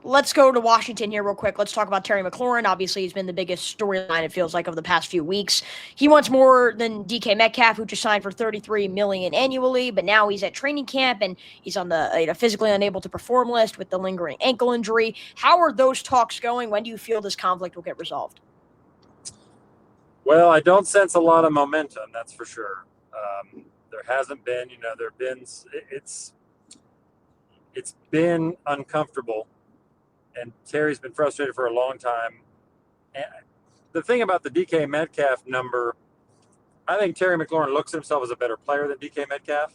let's go to Washington here real quick. Let's talk about Terry McLaurin. Obviously, he's been the biggest storyline, it feels like, of the past few weeks. He wants more than DK Metcalf, who just signed for $33 million annually, but now he's at training camp and he's on the physically unable to perform list with the lingering ankle injury. How are those talks going? When do you feel this conflict will get resolved? Well, I don't sense a lot of momentum, that's for sure. There hasn't been, it's been uncomfortable, and Terry's been frustrated for a long time. And the thing about the DK Metcalf number, I think Terry McLaurin looks at himself as a better player than DK Metcalf.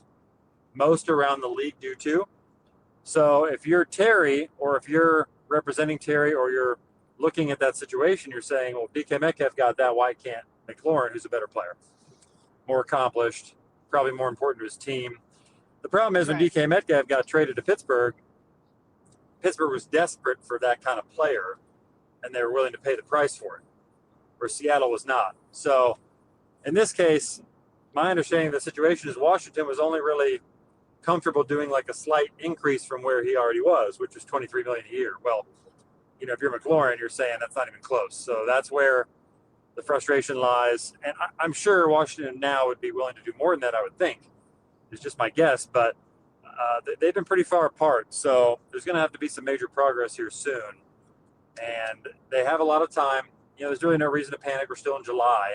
Most around the league do too. So if you're Terry, or if you're representing Terry, or you're looking at that situation, you're saying, well, DK Metcalf got that, why can't McLaurin, who's a better player, more accomplished, probably more important to his team? The problem is when DK Metcalf got traded to Pittsburgh was desperate for that kind of player, and they were willing to pay the price for it, where Seattle was not. So in this case, my understanding of the situation is Washington was only really comfortable doing like a slight increase from where he already was, which was $23 million a year. Well, if you're McLaurin, you're saying that's not even close. So that's where the frustration lies. And I'm sure Washington now would be willing to do more than that, I would think. It's just my guess, but they've been pretty far apart. So there's going to have to be some major progress here soon. And they have a lot of time. There's really no reason to panic. We're still in July.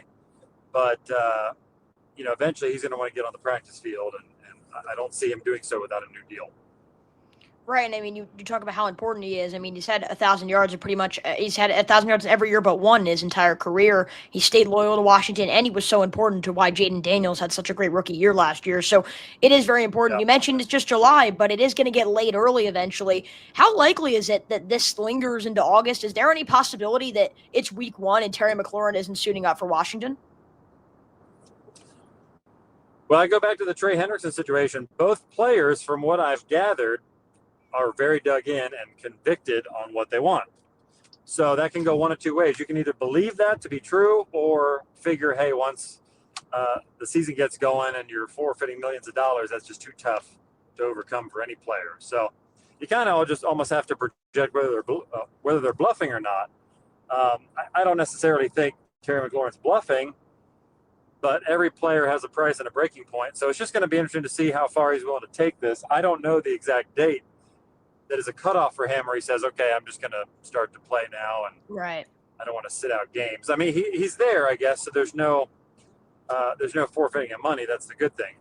But, eventually he's going to want to get on the practice field. And I don't see him doing so without a new deal. Right, and I mean, you talk about how important he is. I mean, he's had 1,000 yards and pretty much he's had 1,000 yards every year but one in his entire career. He stayed loyal to Washington, and he was so important to why Jaden Daniels had such a great rookie year last year. So it is very important. Yeah. You mentioned it's just July, but it is going to get late early eventually. How likely is it that this lingers into August? Is there any possibility that it's week one and Terry McLaurin isn't suiting up for Washington? Well, I go back to the Trey Hendrickson situation. Both players, from what I've gathered, are very dug in and convicted on what they want. So that can go one of two ways. You can either believe that to be true or figure, hey, once the season gets going and you're forfeiting millions of dollars, that's just too tough to overcome for any player. So you kind of just almost have to project whether they're bluffing or not. I don't necessarily think Terry McLaurin's bluffing, but every player has a price and a breaking point. So it's just going to be interesting to see how far he's willing to take this. I don't know the exact date that is a cutoff for him where he says, okay, I'm just going to start to play now, and right. I don't want to sit out games. I mean, he's there, I guess, so there's no forfeiting of money. That's the good thing.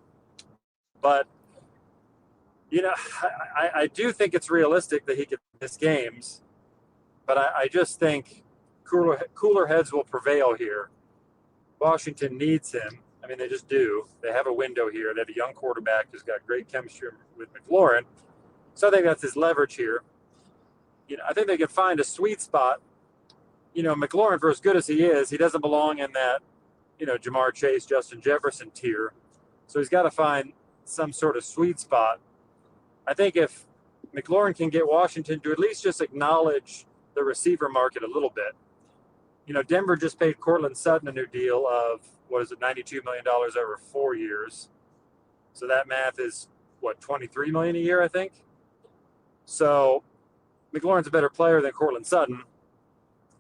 But, I do think it's realistic that he could miss games, but I just think cooler heads will prevail here. Washington needs him. I mean, they just do. They have a window here. They have a young quarterback who's got great chemistry with McLaurin. So I think that's his leverage here. I think they can find a sweet spot. McLaurin, for as good as he is, he doesn't belong in that, Jamar Chase, Justin Jefferson tier. So he's got to find some sort of sweet spot. I think if McLaurin can get Washington to at least just acknowledge the receiver market a little bit. Denver just paid Courtland Sutton a new deal of, $92 million over 4 years. So that math is, $23 million a year, I think? So McLaurin's a better player than Courtland Sutton.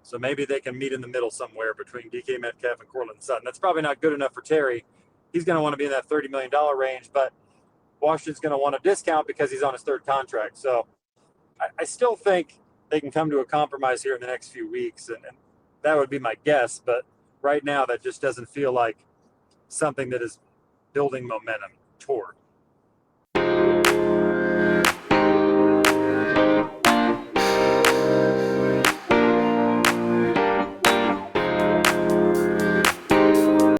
So maybe they can meet in the middle somewhere between DK Metcalf and Courtland Sutton. That's probably not good enough for Terry. He's going to want to be in that $30 million range, but Washington's going to want a discount because he's on his third contract. So I still think they can come to a compromise here in the next few weeks, and that would be my guess. But right now, that just doesn't feel like something that is building momentum toward.